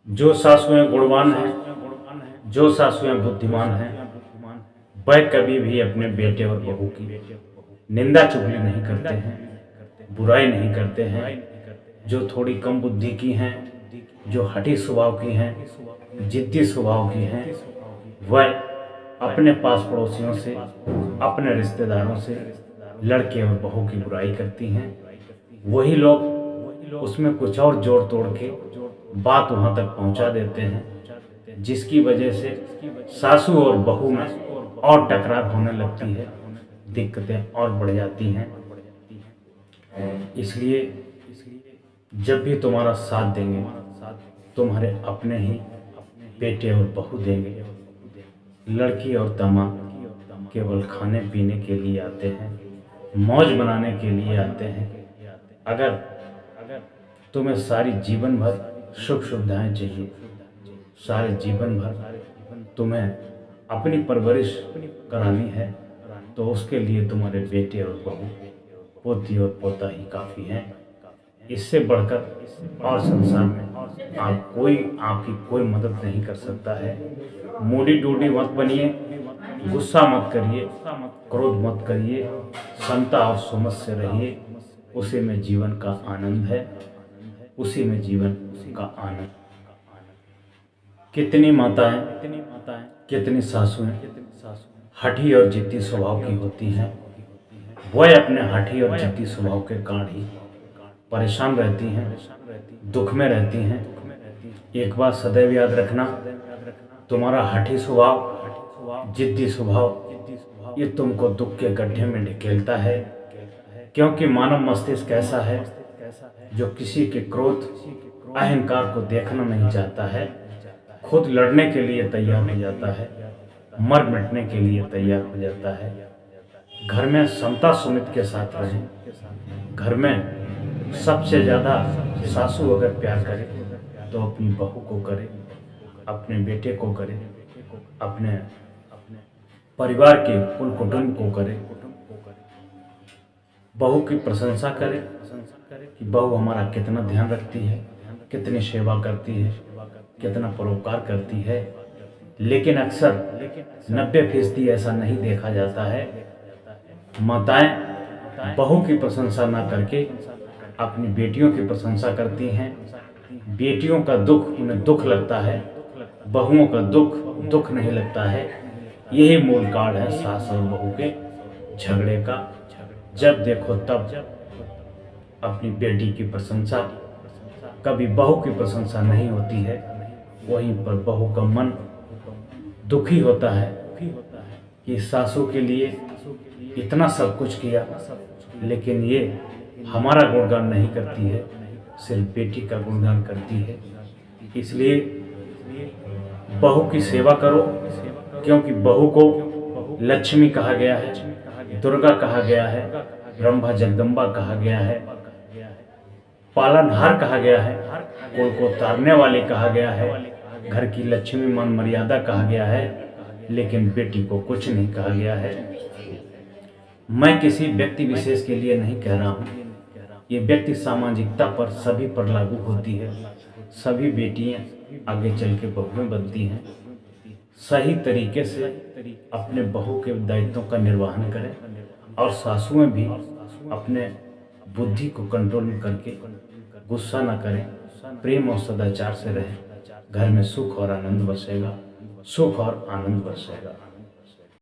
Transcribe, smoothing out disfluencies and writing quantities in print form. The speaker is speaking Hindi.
जो सासुएं गुणवान हैं, जो सासुएं बुद्धिमान हैं, वह कभी भी अपने बेटे और बहू की निंदा चुगली नहीं करते हैं, बुराई नहीं करते हैं। जो थोड़ी कम बुद्धि की हैं, जो हठी स्वभाव की हैं, जिद्दी स्वभाव की हैं, वह अपने पास पड़ोसियों से, अपने रिश्तेदारों से लड़के और बहू की बुराई करती हैं। वही लोग उसमें कुछ और जोड़ तोड़ के बात वहां तक पहुंचा देते हैं, जिसकी वजह से सासू और बहू में और टकरार होने लगती है, दिक्कतें और बढ़ जाती हैं। इसलिए जब भी तुम्हारा साथ देंगे, तुम्हारे अपने ही बेटे और बहू देंगे। लड़की और दामाद केवल खाने पीने के लिए आते हैं, मौज बनाने के लिए आते हैं। अगर तुम्हें सारी जीवन भर सुख सुविधाएं चाहिए, सारे जीवन भर तुम्हें अपनी परवरिश करानी है, तो उसके लिए तुम्हारे बेटे और बहू, पोती और पोता ही काफ़ी हैं। इससे बढ़कर और संसार में आपकी कोई मदद नहीं कर सकता है। मूडी डूडी मत बनिए, गुस्सा मत करिए, क्रोध मत करिए, समता और सुमत से रहिए। उसी में जीवन का आनंद है, उसी में जीवन का आनंद। कितनी माताएं, कितनी सासुएं हठी और जिद्दी स्वभाव की होती हैं। वह अपने हठी और जिद्दी स्वभाव के कारण ही परेशान रहती हैं, दुख में रहती हैं। एक बात सदैव याद रखना, तुम्हारा हठी स्वभाव, जिद्दी स्वभाव, ये तुमको दुख के गड्ढे में ढकेलता है। क्योंकि मानव मस्तिष्क ऐसा है जो किसी के क्रोध, अहंकार को देखना नहीं चाहता है, खुद लड़ने के लिए तैयार हो जाता है, मर मिटने के लिए तैयार हो जाता है। घर में समता सुमित के साथ रहें। घर में सबसे ज़्यादा सासू अगर प्यार करे तो अपनी बहू को करे, अपने बेटे को करे, अपने परिवार के कुल कुटुंब को करे। बहू की प्रशंसा करे कि बहू हमारा कितना ध्यान रखती है, कितनी सेवा करती है, कितना परोपकार करती है। लेकिन अक्सर 90% ऐसा नहीं देखा जाता है। माताएं बहू की प्रशंसा ना करके अपनी बेटियों की प्रशंसा करती हैं। बेटियों का दुख उन्हें दुख लगता है, बहुओं का दुख नहीं लगता है। यही मूल कारण है सास और बहू के झगड़े का। जब देखो तब अपनी बेटी की प्रशंसा, कभी बहू की प्रशंसा नहीं होती है। वहीं पर बहू का मन दुखी होता है कि सासू के लिए इतना सब कुछ किया, लेकिन ये हमारा गुणगान नहीं करती है, सिर्फ बेटी का गुणगान करती है। इसलिए बहू की सेवा करो, क्योंकि बहू को लक्ष्मी कहा गया है, दुर्गा कहा गया है, ब्रह्मा जगदम्बा कहा गया है, पालनहार कहा गया है, कुल को तारने वाली कहा गया है, घर की लक्ष्मी मान मर्यादा कहा गया है। लेकिन बेटी को कुछ नहीं कहा गया है। मैं किसी व्यक्ति विशेष के लिए नहीं कह रहा हूँ, ये व्यक्ति सामाजिकता पर सभी पर लागू होती है। सभी बेटियां आगे चल के बहुएं बनती हैं। सही तरीके से अपने बहू के दायित्वों का निर्वहन करें, और सासुएं भी अपने बुद्धि को कंट्रोल में करके गुस्सा न करें, प्रेम और सदाचार से रहें। घर में सुख और आनंद बसेगा, सुख और आनंद बसेगा।